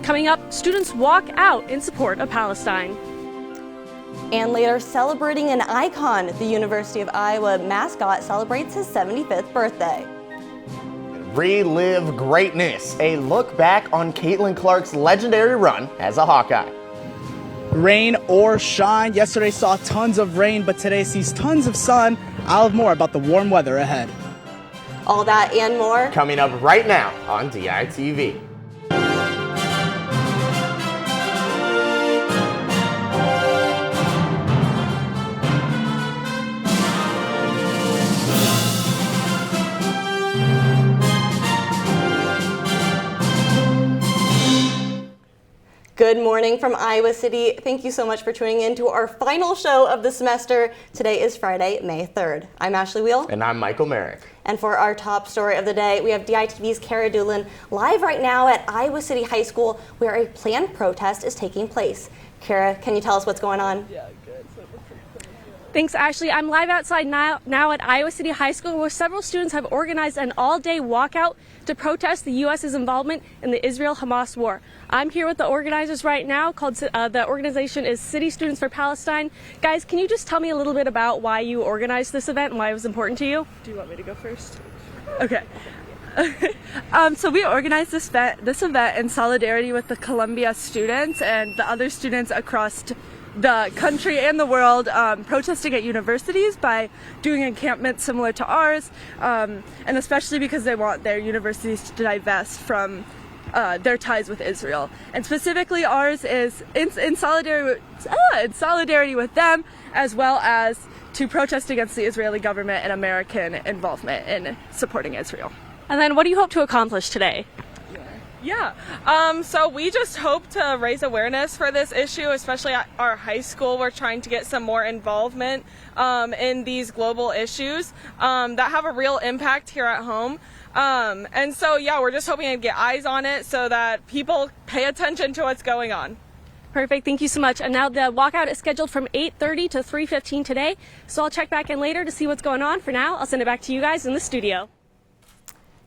Coming up, students walk out in support of Palestine. And later, celebrating an icon, the University of Iowa mascot celebrates his 75th birthday. Relive greatness, a look back on Caitlin Clark's legendary run as a Hawkeye. Rain or shine, yesterday saw tons of rain, but today sees tons of sun. I'll have more about the warm weather ahead. All that and more Coming up right now on DITV. Good morning from Iowa City. Thank you so much for tuning in to our final show of the semester. Today is Friday, May 3rd. I'm Ashley Wheel. And I'm Michael Merrick. And for our top story of the day, we have DITV's Kara Doolin live right now at Iowa City High School, where a planned protest is taking place. Kara, can you tell us what's going on? Yeah, good. Thanks, Ashley. I'm live outside now at Iowa City High School, where several students have organized an all-day walkout to protest the U.S.'s involvement in the Israel-Hamas war. I'm here with the organizers right now. The organization is City Students for Palestine. Guys, can you just tell me a little bit about why you organized this event and why it was important to you? Do you want me to go first? Okay. So we organized this event in solidarity with the Columbia students and the other students across the country and the world protesting at universities by doing encampments similar to ours, and especially because they want their universities to divest from their ties with Israel. And specifically ours is in solidarity with them, as well as to protest against the Israeli government and American involvement in supporting Israel. And then what do you hope to accomplish today? Yeah, so we just hope to raise awareness for this issue, especially at our high school. We're trying to get some more involvement in these global issues that have a real impact here at home. And so, yeah, we're just hoping to get eyes on it so that people pay attention to what's going on. Perfect, thank you so much. And now the walkout is scheduled from 8:30 to 3:15 today, so I'll check back in later to see what's going on. For now, I'll send it back to you guys in the studio.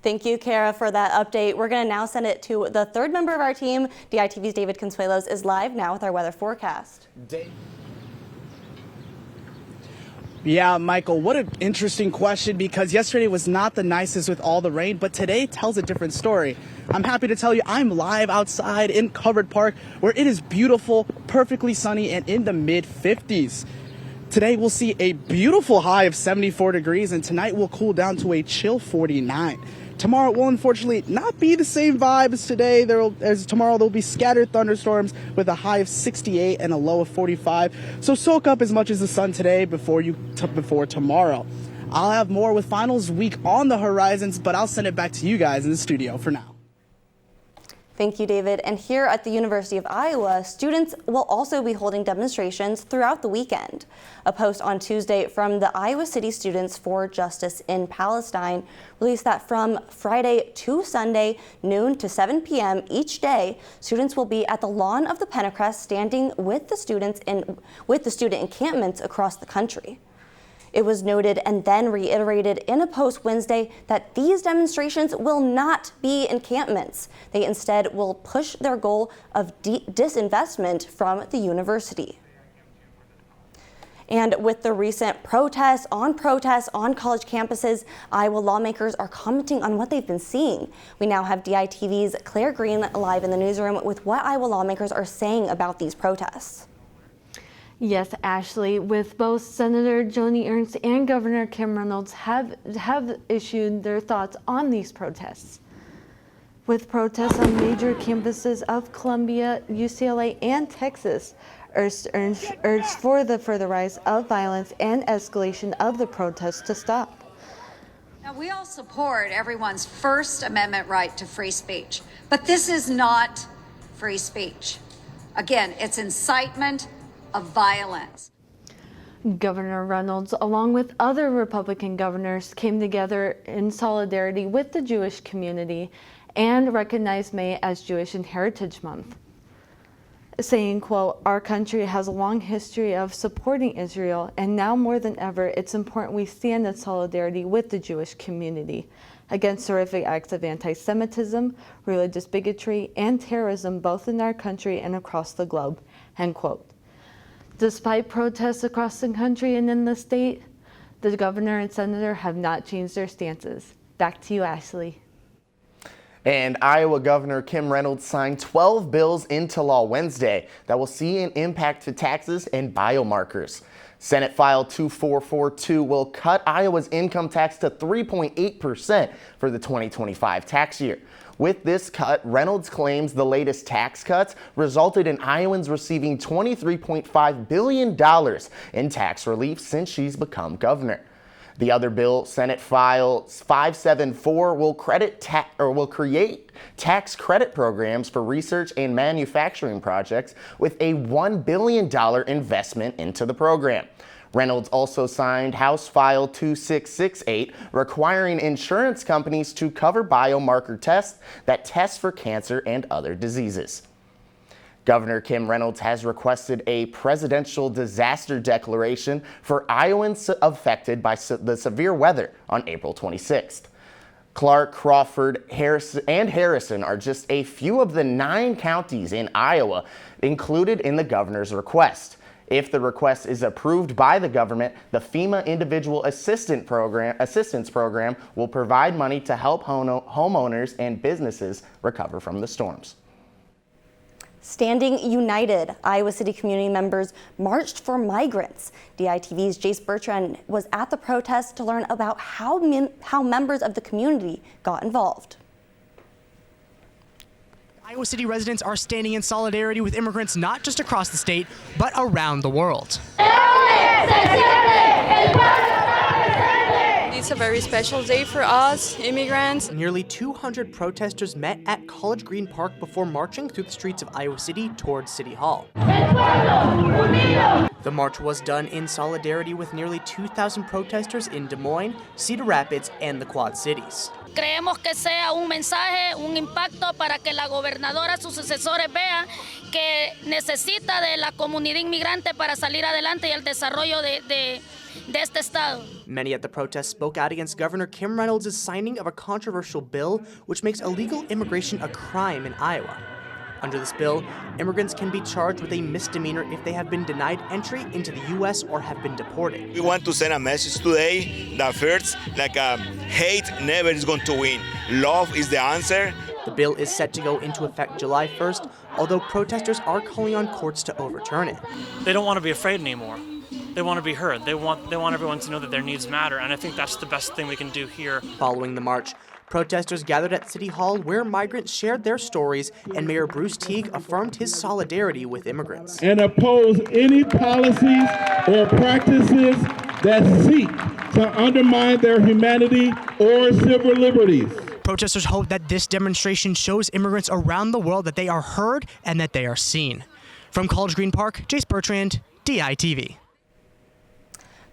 Thank you, Kara, for that update. We're going to now send it to the third member of our team. DITV's David Consuelos is live now with our weather forecast. Yeah, Michael, what an interesting question, because yesterday was not the nicest with all the rain, but today tells a different story. I'm happy to tell you I'm live outside in Covered Park, where it is beautiful, perfectly sunny, and in the mid-50s. Today we'll see a beautiful high of 74 degrees, and tonight will cool down to a chill 49. Tomorrow will unfortunately not be the same vibe as today. Tomorrow there'll be scattered thunderstorms with a high of 68 and a low of 45. So soak up as much as the sun today before tomorrow. I'll have more with finals week on the horizons, but I'll send it back to you guys in the studio for now. Thank you, David. And here at the University of Iowa, students will also be holding demonstrations throughout the weekend. A post on Tuesday from the Iowa City Students for Justice in Palestine released that from Friday to Sunday, noon to 7 p.m. each day, students will be at the lawn of the Pentecrest standing with the student encampments across the country. It was noted and then reiterated in a post Wednesday that these demonstrations will not be encampments. They instead will push their goal of disinvestment from the university. And with the recent protests on college campuses, Iowa lawmakers are commenting on what they've been seeing. We now have DITV's Claire Green live in the newsroom with what Iowa lawmakers are saying about these protests. Yes, Ashley, with both Senator Joni Ernst and Governor Kim Reynolds have issued their thoughts on these protests. With protests on major campuses of Columbia, UCLA, and Texas, urged for the further rise of violence and escalation of the protests to stop. Now, we all support everyone's First Amendment right to free speech, but this is not free speech. Again, it's incitement of violence. Governor Reynolds, along with other Republican governors, came together in solidarity with the Jewish community and recognized May as Jewish and Heritage Month. saying, quote, "Our country has a long history of supporting Israel, and now more than ever, it's important we stand in solidarity with the Jewish community against horrific acts of anti-Semitism, religious bigotry, and terrorism both in our country and across the globe," end quote. Despite protests across the country and in the state, the governor and senator have not changed their stances. Back to you, Ashley. And Iowa Governor Kim Reynolds signed 12 bills into law Wednesday that will see an impact to taxes and biomarkers. Senate File 2442 will cut Iowa's income tax to 3.8% for the 2025 tax year. With this cut, Reynolds claims the latest tax cuts resulted in Iowans receiving $23.5 billion in tax relief since she's become governor. The other bill, Senate File 574, will create tax credit programs for research and manufacturing projects with a $1 billion investment into the program. Reynolds also signed House File 2668, requiring insurance companies to cover biomarker tests that test for cancer and other diseases. Governor Kim Reynolds has requested a presidential disaster declaration for Iowans affected by the severe weather on April 26th. Clark, Crawford, Harrison are just a few of the 9 counties in Iowa included in the governor's request. If the request is approved by the government, the FEMA Individual Assistance Program will provide money to help homeowners and businesses recover from the storms. Standing united, Iowa City community members marched for migrants. DITV's Jace Bertrand was at the protest to learn about how members of the community got involved. Iowa City residents are standing in solidarity with immigrants not just across the state, but around the world. It's a very special day for us, immigrants. Nearly 200 protesters met at College Green Park before marching through the streets of Iowa City towards City Hall. The march was done in solidarity with nearly 2,000 protesters in Des Moines, Cedar Rapids, and the Quad Cities. Creemos que sea un mensaje, un impacto para que la gobernadora, sus sucesores vean que necesita de la comunidad inmigrante para salir adelante y el desarrollo de este estado. Many at the protest spoke out against Governor Kim Reynolds' signing of a controversial bill which makes illegal immigration a crime in Iowa. Under this bill, immigrants can be charged with a misdemeanor if they have been denied entry into the U.S. or have been deported. We want to send a message today that first, hate never is going to win. Love is the answer. The bill is set to go into effect July 1st, although protesters are calling on courts to overturn it. They don't want to be afraid anymore. They want to be heard. They want everyone to know that their needs matter, and I think that's the best thing we can do here. Following the march, protesters gathered at City Hall where migrants shared their stories, and Mayor Bruce Teague affirmed his solidarity with immigrants. And oppose any policies or practices that seek to undermine their humanity or civil liberties. Protesters hope that this demonstration shows immigrants around the world that they are heard and that they are seen. From College Green Park, Jace Bertrand, DITV.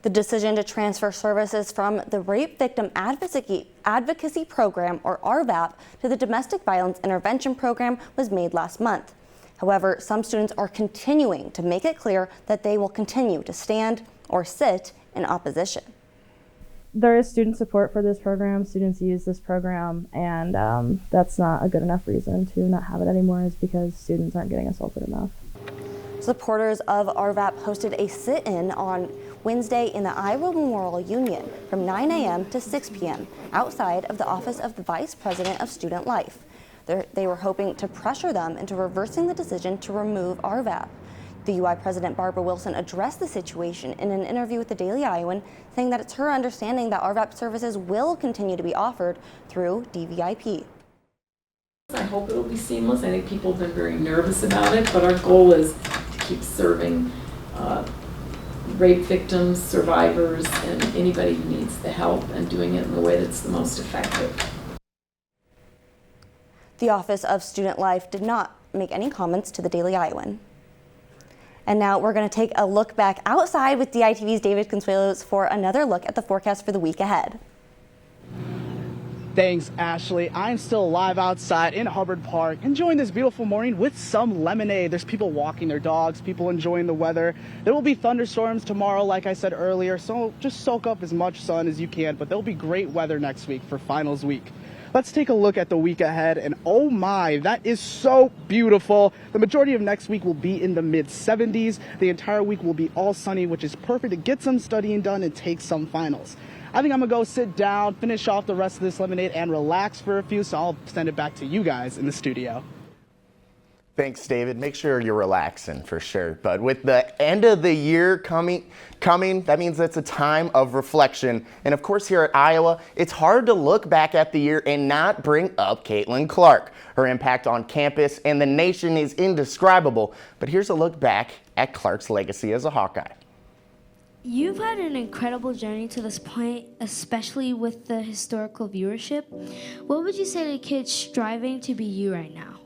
The decision to transfer services from the Rape Victim Advocacy Program, or RVAP, to the Domestic Violence Intervention Program was made last month. However, some students are continuing to make it clear that they will continue to stand or sit in opposition. There is student support for this program. Students use this program, and that's not a good enough reason to not have it anymore, is because students aren't getting assaulted enough. Supporters of RVAP hosted a sit-in on Wednesday in the Iowa Memorial Union from 9 a.m. to 6 p.m. outside of the office of the Vice President of Student Life. They were hoping to pressure them into reversing the decision to remove RVAP. The UI President Barbara Wilson addressed the situation in an interview with the Daily Iowan, saying that it's her understanding that RVAP services will continue to be offered through DVIP. I hope it'll be seamless. I think people have been very nervous about it, but our goal is to keep serving rape victims, survivors, and anybody who needs the help, and doing it in the way that's the most effective. The Office of Student Life did not make any comments to the Daily Iowan. And now we're going to take a look back outside with DITV's David Consuelos for another look at the forecast for the week ahead. Thanks, Ashley. I'm still live outside in Hubbard Park, enjoying this beautiful morning with some lemonade. There's people walking their dogs, people enjoying the weather. There will be thunderstorms tomorrow, like I said earlier, so just soak up as much sun as you can, but there'll be great weather next week for finals week. Let's take a look at the week ahead, and oh my, that is so beautiful. The majority of next week will be in the mid-70s. The entire week will be all sunny, which is perfect to get some studying done and take some finals. I think I'm gonna go sit down, finish off the rest of this lemonade, and relax for a few, so I'll send it back to you guys in the studio. Thanks, David. Make sure you're relaxing for sure. But with the end of the year coming, that means it's a time of reflection. And of course, here at Iowa, it's hard to look back at the year and not bring up Caitlin Clark. Her impact on campus and the nation is indescribable. But here's a look back at Clark's legacy as a Hawkeye. You've had an incredible journey to this point, especially with the historical viewership. What would you say to kids striving to be you right now?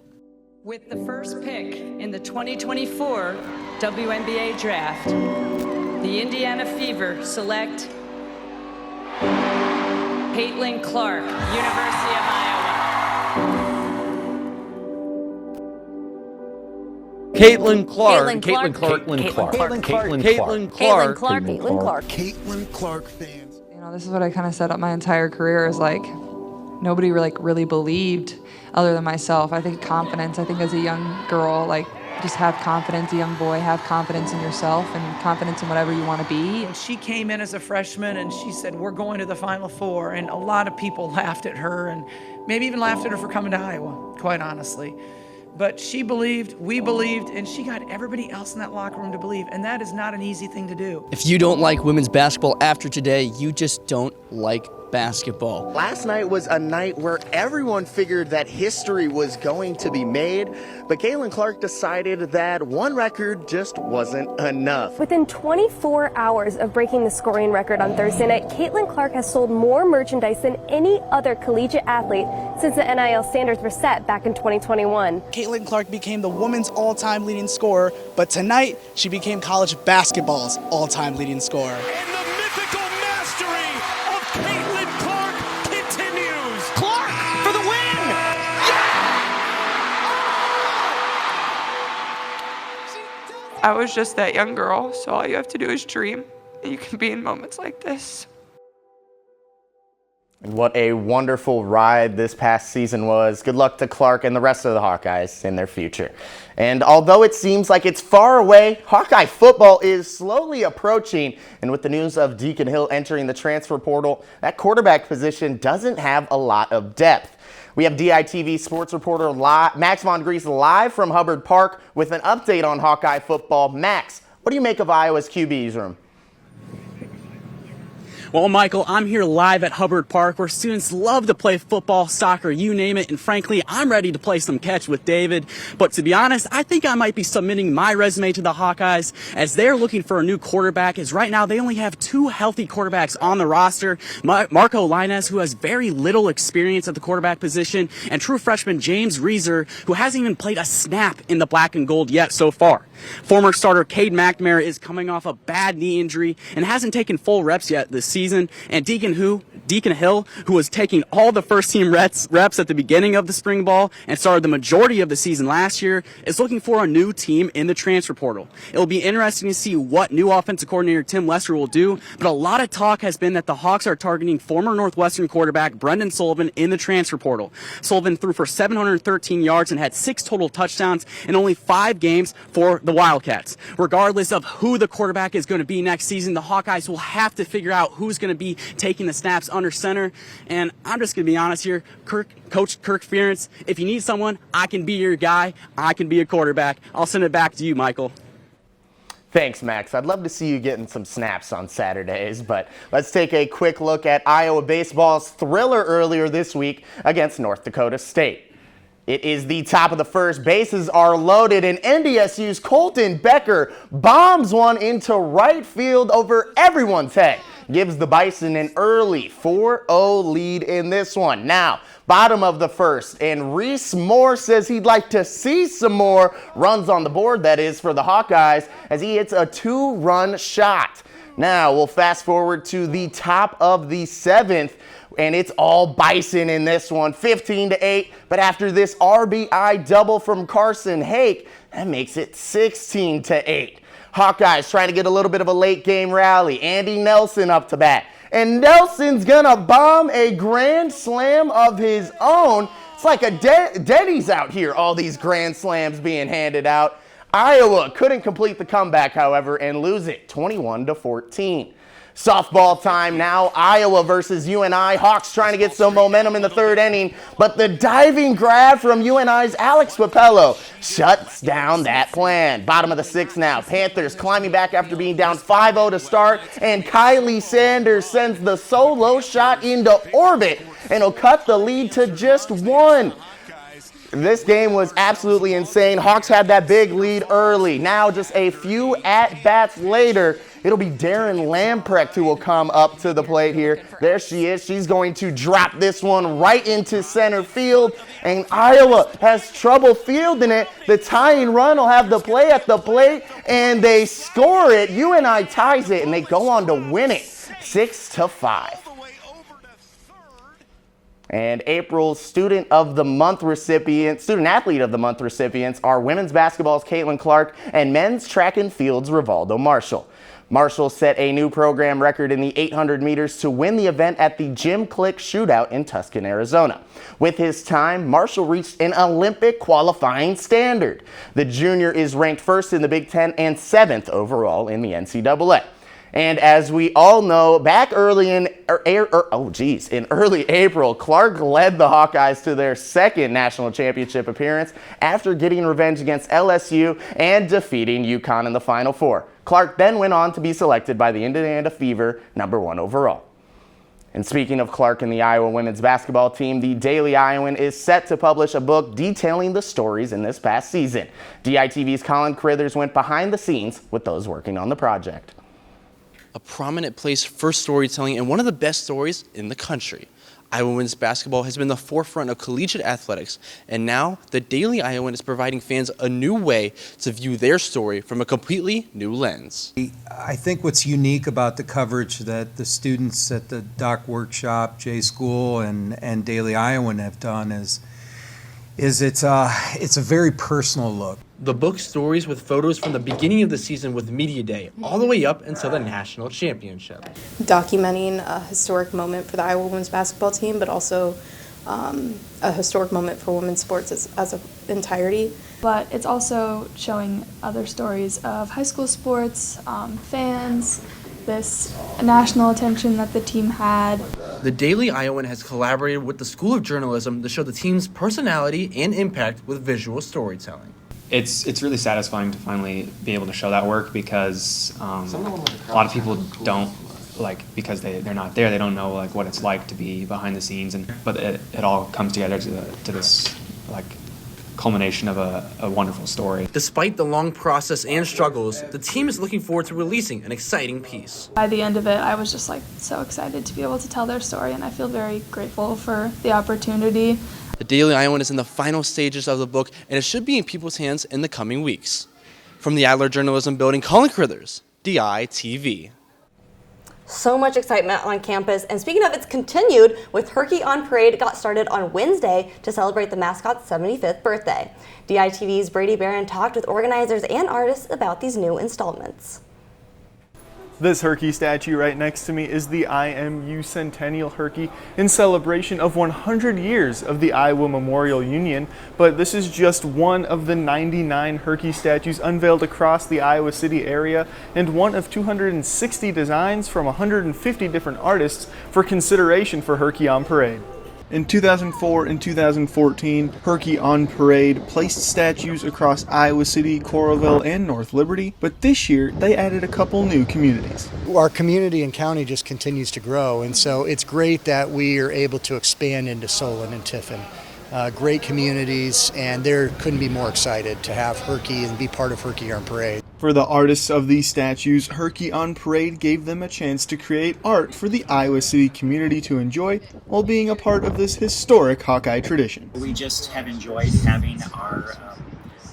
With the first pick in the 2024 WNBA draft, the Indiana Fever select Caitlin Clark, University of Iowa. Caitlin Clark. Caitlin Clark. Caitlin Clark fans. You know, this is what I kind of set up my entire career is like, nobody really believed other than myself. I think confidence, as a young girl, like just have confidence, a young boy, have confidence in yourself and confidence in whatever you want to be. And she came in as a freshman and she said, we're going to the Final Four. And a lot of people laughed at her and maybe even laughed at her for coming to Iowa, quite honestly. But she believed, we believed, and she got everybody else in that locker room to believe. And that is not an easy thing to do. If you don't like women's basketball after today, you just don't like basketball. Last night was a night where everyone figured that history was going to be made, but Caitlin Clark decided that one record just wasn't enough. Within 24 hours of breaking the scoring record on Thursday night, Caitlin Clark has sold more merchandise than any other collegiate athlete since the NIL standards were set back in 2021. Caitlin Clark became the women's all-time leading scorer, but tonight she became college basketball's all-time leading scorer. And the mythical mastery of Caitlin Clark continues. Clark for the win! I was just that young girl, so all you have to do is dream, and you can be in moments like this. And what a wonderful ride this past season was. Good luck to Clark and the rest of the Hawkeyes in their future. And although it seems like it's far away, Hawkeye football is slowly approaching. And with the news of Deacon Hill entering the transfer portal, that quarterback position doesn't have a lot of depth. We have DITV sports reporter Max Von Grease live from Hubbard Park with an update on Hawkeye football. Max, what do you make of Iowa's QB's room? Well, Michael, I'm here live at Hubbard Park where students love to play football, soccer, you name it. And frankly, I'm ready to play some catch with David. But to be honest, I think I might be submitting my resume to the Hawkeyes as they're looking for a new quarterback, as right now they only have two healthy quarterbacks on the roster. Marco Linus, who has very little experience at the quarterback position, and true freshman James Reeser, who hasn't even played a snap in the black and gold yet so far. Former starter Cade McNamara is coming off a bad knee injury and hasn't taken full reps yet this season. And Deacon Hill, who was taking all the first team reps at the beginning of the spring ball and started the majority of the season last year, is looking for a new team in the transfer portal. It will be interesting to see what new offensive coordinator Tim Lester will do, but a lot of talk has been that the Hawks are targeting former Northwestern quarterback Brendan Sullivan in the transfer portal. Sullivan threw for 713 yards and had 6 total touchdowns in only 5 games for the Wildcats. Regardless of who the quarterback is going to be next season, the Hawkeyes will have to figure out who's going to be taking the snaps under center. And I'm just going to be honest here, Coach Kirk Ferentz, if you need someone, I can be your guy. I can be a quarterback. I'll send it back to you, Michael. Thanks, Max. I'd love to see you getting some snaps on Saturdays, but let's take a quick look at Iowa baseball's thriller earlier this week against North Dakota State. It is the top of the first. Bases are loaded, and NDSU's Colton Becker bombs one into right field over everyone's head. Gives the Bison an early 4-0 lead in this one. Now, bottom of the first, and Reese Moore says he'd like to see some more runs on the board, that is, for the Hawkeyes, as he hits a 2-run shot. Now we'll fast forward to the top of the 7th, and it's all Bison in this one, 15-8. But after this RBI double from Carson Hake, that makes it 16-8. Hawkeyes trying to get a little bit of a late game rally. Andy Nelson up to bat. And Nelson's gonna bomb a grand slam of his own. It's like a Denny's out here, all these grand slams being handed out. Iowa couldn't complete the comeback, however, and lose it 21-14. Softball time now, Iowa versus UNI. Hawks trying to get some momentum in the 3rd inning, but the diving grab from UNI's Alex Papello shuts down that plan. Bottom of the 6th now, Panthers climbing back after being down 5-0 to start, and Kylie Sanders sends the solo shot into orbit, and will cut the lead to just 1. This game was absolutely insane. Hawks had that big lead early. Now just a few at-bats later, it'll be Darren Lamprecht who will come up to the plate here. There she is. She's going to drop this one right into center field, and Iowa has trouble fielding it. The tying run will have the play at the plate, and they score it. UNI ties it, and they go on to win it 6-5. And April's Student Athlete of the Month recipients are women's basketball's Caitlin Clark and men's track and field's Rivaldo Marshall. Marshall set a new program record in the 800 meters to win the event at the Jim Click Shootout in Tucson, Arizona. With his time, Marshall reached an Olympic qualifying standard. The junior is ranked 1st in the Big Ten and 7th overall in the NCAA. And as we all know, back early in early April, Clark led the Hawkeyes to their 2nd national championship appearance after getting revenge against LSU and defeating UConn in the Final Four. Clark then went on to be selected by the Indiana Fever #1 overall. And speaking of Clark and the Iowa women's basketball team, the Daily Iowan is set to publish a book detailing the stories in this past season. DITV's Colin Crithers went behind the scenes with those working on the project. A prominent place for storytelling and one of the best stories in the country. Iowa women's basketball has been the forefront of collegiate athletics, and now the Daily Iowan is providing fans a new way to view their story from a completely new lens. I think what's unique about the coverage that the students at the Doc Workshop, J School, and Daily Iowan have done is it's a very personal look. The book stories with photos from the beginning of the season with Media Day all the way up until the national championship. Documenting a historic moment for the Iowa women's basketball team, but also a historic moment for women's sports as an entirety. But it's also showing other stories of high school sports, fans, this national attention that the team had. The Daily Iowan has collaborated with the School of Journalism to show the team's personality and impact with visual storytelling. It's really satisfying to finally be able to show that work because a lot of people don't, because they're not there, they don't know what it's like to be behind the scenes, but it all comes together to this culmination of a wonderful story. Despite the long process and struggles, the team is looking forward to releasing an exciting piece. By the end of it, I was just so excited to be able to tell their story, and I feel very grateful for the opportunity. The Daily Iowan is in the final stages of the book, and it should be in people's hands in the coming weeks. From the Adler Journalism Building, Colin Crithers, DITV. So much excitement on campus, and speaking of, it's continued with Herky on Parade. Got started on Wednesday to celebrate the mascot's 75th birthday. DITV's Brady Barron talked with organizers and artists about these new installments. This Herky statue right next to me is the IMU Centennial Herky in celebration of 100 years of the Iowa Memorial Union, but this is just one of the 99 Herky statues unveiled across the Iowa City area and one of 260 designs from 150 different artists for consideration for Herky on Parade. In 2004 and 2014, Herky on Parade placed statues across Iowa City, Coralville, and North Liberty, but this year they added a couple new communities. Our community and county just continues to grow, and so it's great that we are able to expand into Solon and Tiffin. Great communities, and they couldn't be more excited to have Herky and be part of Herky on Parade. For the artists of these statues, Herky on Parade gave them a chance to create art for the Iowa City community to enjoy while being a part of this historic Hawkeye tradition. We just have enjoyed having our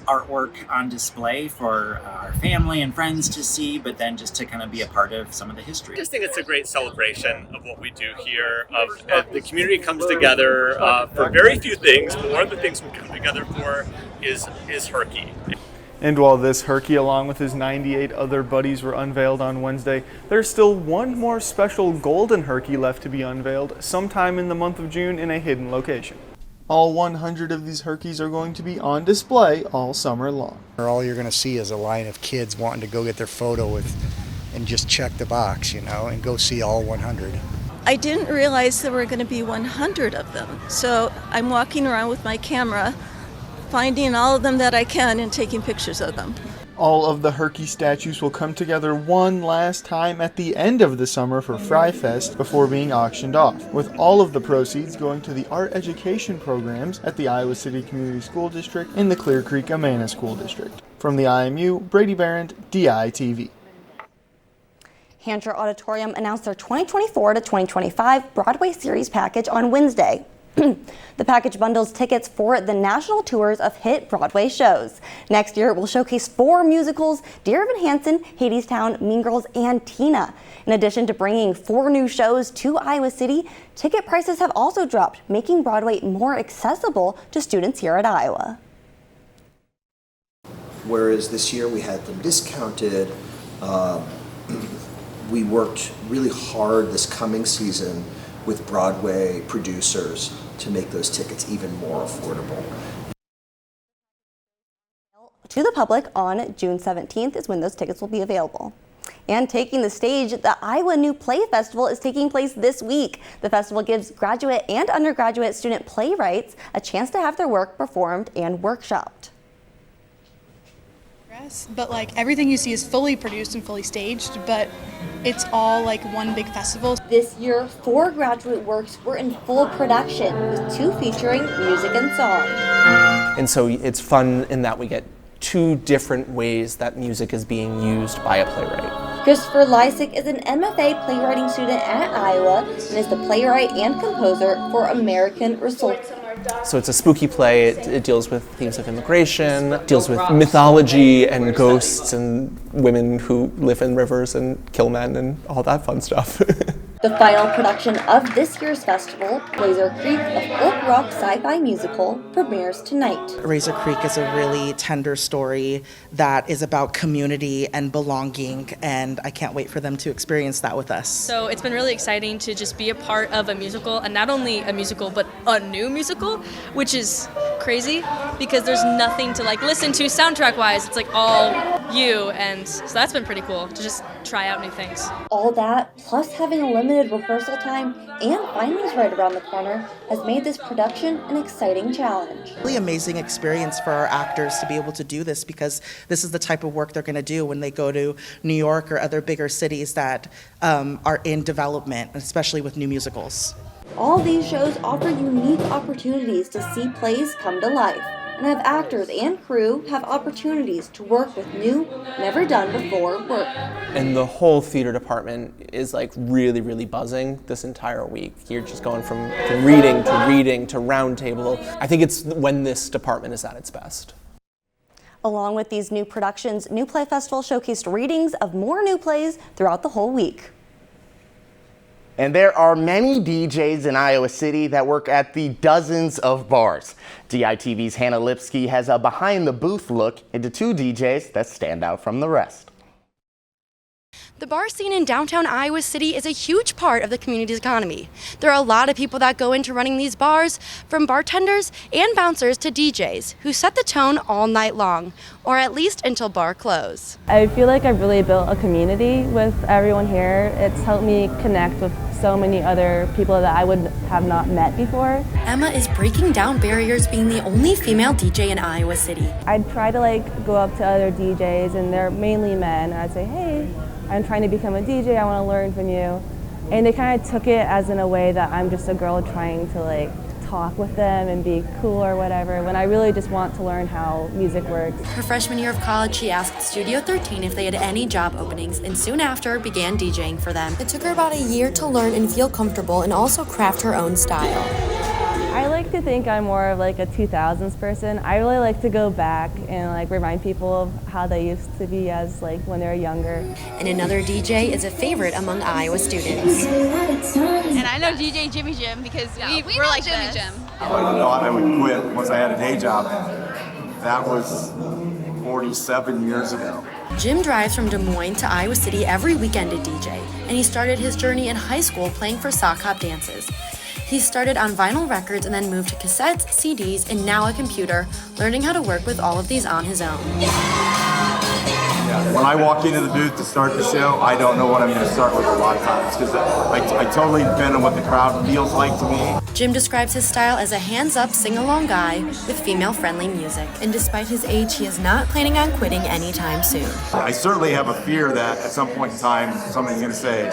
artwork on display for our family and friends to see, but then just to kind of be a part of some of the history. I just think it's a great celebration of what we do here. The community comes together for very few things, but one of the things we come together for is Herky. And while this Herky, along with his 98 other buddies, were unveiled on Wednesday, there's still one more special golden Herky left to be unveiled sometime in the month of June in a hidden location. All 100 of these Herkies are going to be on display all summer long. All you're going to see is a line of kids wanting to go get their photo with and just check the box, and go see all 100. I didn't realize there were going to be 100 of them, so I'm walking around with my camera, finding all of them that I can and taking pictures of them. All of the Herky statues will come together one last time at the end of the summer for Fri Fest before being auctioned off, with all of the proceeds going to the art education programs at the Iowa City Community School District and the Clear Creek Amana School District. From the IMU, Brady Barrett, DITV. Hancher Auditorium announced their 2024 to 2025 Broadway series package on Wednesday. The package bundles tickets for the national tours of hit Broadway shows. Next year, it will showcase 4 musicals: Dear Evan Hansen, Hadestown, Mean Girls, and Tina. In addition to bringing 4 new shows to Iowa City, ticket prices have also dropped, making Broadway more accessible to students here at Iowa. Whereas this year we had them discounted, we worked really hard this coming season with Broadway producers to make those tickets even more affordable. To the public on June 17th is when those tickets will be available. And taking the stage, the Iowa New Play Festival is taking place this week. The festival gives graduate and undergraduate student playwrights a chance to have their work performed and workshopped. But everything you see is fully produced and fully staged, but it's all one big festival. This year, 4 graduate works were in full production, with 2 featuring music and song. And so it's fun in that we get 2 different ways that music is being used by a playwright. Christopher Lysick is an MFA playwriting student at Iowa and is the playwright and composer for American Results. So it's a spooky play. It deals with themes of immigration, deals with mythology and ghosts and women who live in rivers and kill men and all that fun stuff. The final production of this year's festival, Razor Creek, a folk rock sci-fi musical, premieres tonight. Razor Creek is a really tender story that is about community and belonging, and I can't wait for them to experience that with us. So it's been really exciting to just be a part of a musical, and not only a musical, but a new musical, which is crazy because there's nothing to listen to soundtrack-wise. It's all you, and so that's been pretty cool to just try out new things. All that, plus having a limited rehearsal time and finals right around the corner, has made this production an exciting challenge. Really amazing experience for our actors to be able to do this, because this is the type of work they're going to do when they go to New York or other bigger cities that are in development, especially with new musicals. All these shows offer unique opportunities to see plays come to life, and have actors and crew have opportunities to work with new, never done before work. And the whole theater department is really, really buzzing this entire week. You're just going from reading to round table. I think it's when this department is at its best. Along with these new productions, New Play Festival showcased readings of more new plays throughout the whole week. And there are many DJs in Iowa City that work at the dozens of bars. DITV's Hannah Lipsky has a behind-the-booth look into 2 DJs that stand out from the rest. The bar scene in downtown Iowa City is a huge part of the community's economy. There are a lot of people that go into running these bars, from bartenders and bouncers to DJs, who set the tone all night long, or at least until bar close. I feel like I've really built a community with everyone here. It's helped me connect with so many other people that I would have not met before. Emma is breaking down barriers, being the only female DJ in Iowa City. I'd try to go up to other DJs, and they're mainly men, and I'd say, hey, I'm trying to become a DJ, I want to learn from you. And they kind of took it as in a way that I'm just a girl trying to talk with them and be cool or whatever, when I really just want to learn how music works. Her freshman year of college, she asked Studio 13 if they had any job openings, and soon after began DJing for them. It took her about a year to learn and feel comfortable and also craft her own style. I like to think I'm more of like a 2000s person. I really like to go back and like remind people of how they used to be as like when they were younger. And another DJ is a favorite among Iowa students. And I know DJ Jimmy Jim because we're like Jimmy Jim. I thought I would quit once I had a day job. That was 47 years ago. Jim drives from Des Moines to Iowa City every weekend to DJ, and he started his journey in high school playing for sock hop dances. He started on vinyl records and then moved to cassettes, CDs, and now a computer, learning how to work with all of these on his own. When I walk into the booth to start the show, I don't know what I'm going to start with a lot of times because I totally depend on what the crowd feels like to me. Jim describes his style as a hands-up, sing-along guy with female-friendly music. And despite his age, he is not planning on quitting anytime soon. I certainly have a fear that at some point in time, somebody's going to say,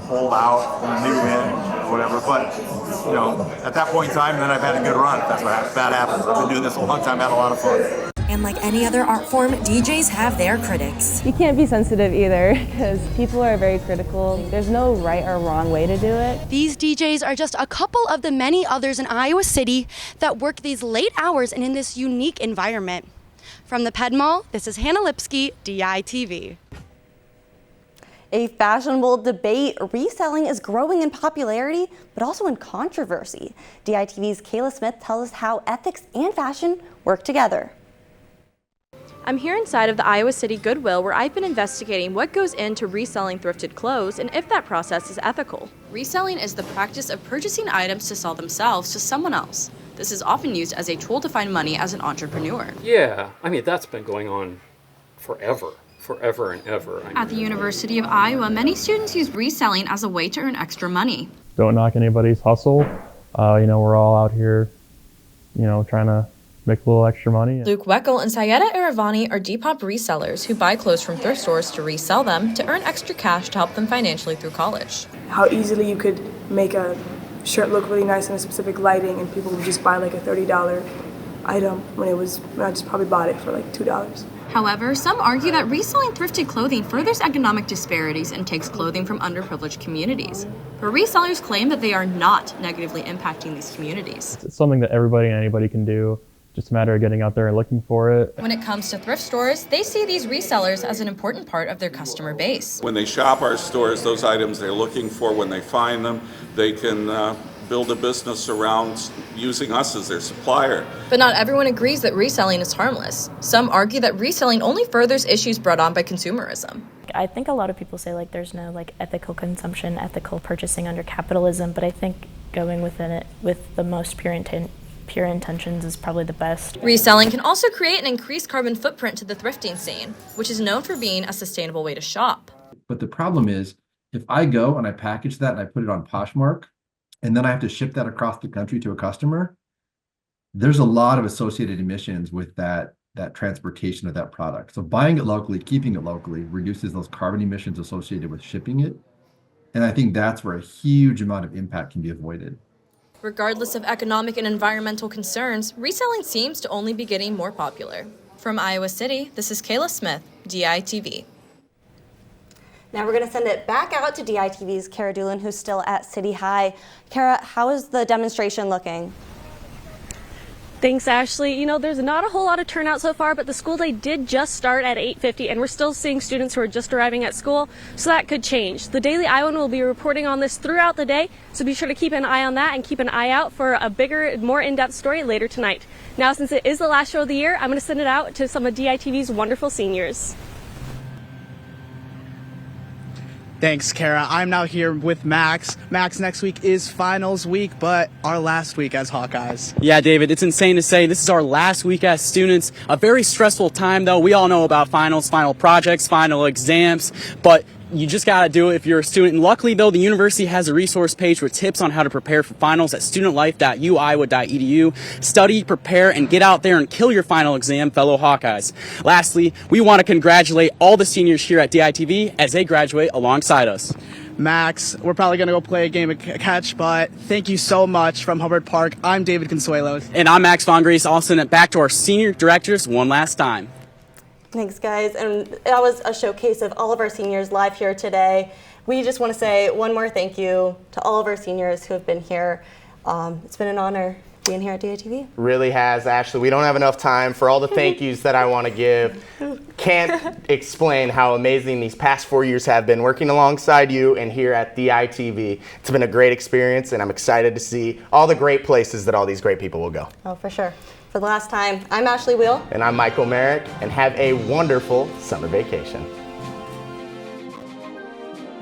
hold out, new in, or whatever. But, you know, at that point in time, then I've had a good run. If that happens. I've been doing this a long time, had a lot of fun. And like any other art form, DJs have their critics. You can't be sensitive either because people are very critical. There's no right or wrong way to do it. These DJs are just a couple of the many others in Iowa City that work these late hours and in this unique environment. From the Ped Mall, this is Hannah Lipsky, DITV. A fashionable debate, reselling is growing in popularity, but also in controversy. DITV's Kayla Smith tells us how ethics and fashion work together. I'm here inside of the Iowa City Goodwill where I've been investigating what goes into reselling thrifted clothes and if that process is ethical. Reselling is the practice of purchasing items to sell themselves to someone else. This is often used as a tool to find money as an entrepreneur. Yeah, I mean, that's been going on forever and ever. At the University of Iowa, many students use reselling as a way to earn extra money. Don't knock anybody's hustle. We're all out here, trying to make a little extra money. Luke Weckel and Sayeda Aravani are Depop resellers who buy clothes from thrift stores to resell them to earn extra cash to help them financially through college. How easily you could make a shirt look really nice in a specific lighting and people would just buy like a $30 item when I just probably bought it for like $2. However, some argue that reselling thrifted clothing furthers economic disparities and takes clothing from underprivileged communities. But resellers claim that they are not negatively impacting these communities. It's something that everybody and anybody can do. Just a matter of getting out there and looking for it. When it comes to thrift stores, they see these resellers as an important part of their customer base. When they shop our stores, those items they're looking for, when they find them, they can build a business around using us as their supplier. But not everyone agrees that reselling is harmless. Some argue that reselling only furthers issues brought on by consumerism. I think a lot of people say there's no ethical consumption, ethical purchasing under capitalism, but I think going within it with the most pure intentions is probably the best. Reselling can also create an increased carbon footprint to the thrifting scene, which is known for being a sustainable way to shop. But the problem is, if I go and I package that and I put it on Poshmark, and then I have to ship that across the country to a customer, there's a lot of associated emissions with that transportation of that product. So buying it locally, keeping it locally, reduces those carbon emissions associated with shipping it. And I think that's where a huge amount of impact can be avoided. Regardless of economic and environmental concerns, reselling seems to only be getting more popular. From Iowa City, this is Kayla Smith, DITV. Now we're going to send it back out to DITV's Kara Doolin, who's still at City High. Kara, how is the demonstration looking? Thanks, Ashley. There's not a whole lot of turnout so far, but the school day did just start at 8:50, and we're still seeing students who are just arriving at school, so that could change. The Daily Iowan will be reporting on this throughout the day, so be sure to keep an eye on that and keep an eye out for a bigger, more in-depth story later tonight. Now, since it is the last show of the year, I'm going to send it out to some of DITV's wonderful seniors. Thanks, Kara. I'm now here with Max. Max, next week is finals week, but our last week as Hawkeyes. Yeah, David, it's insane to say this is our last week as students. A very stressful time, though. We all know about finals, final projects, final exams, but you just got to do it if you're a student. And luckily, though, the university has a resource page with tips on how to prepare for finals at studentlife.uiowa.edu. Study, prepare, and get out there and kill your final exam, fellow Hawkeyes. Lastly, we want to congratulate all the seniors here at DITV as they graduate alongside us. Max, we're probably going to go play a game of catch, but thank you so much from Hubbard Park. I'm David Consuelos. And I'm Max Von Grace. I'll send it back to our senior directors one last time. Thanks, guys. And that was a showcase of all of our seniors live here today. We just want to say one more thank you to all of our seniors who have been here It's been an honor being here at DITV. Really has, Ashley. We don't have enough time for all the thank yous that I want to give. Can't explain how amazing these past 4 years have been working alongside you and here at DITV. It's been a great experience, and I'm excited to see all the great places that all these great people will go. Oh, for sure. For the last time, I'm Ashley Wheel. And I'm Michael Merrick, and have a wonderful summer vacation.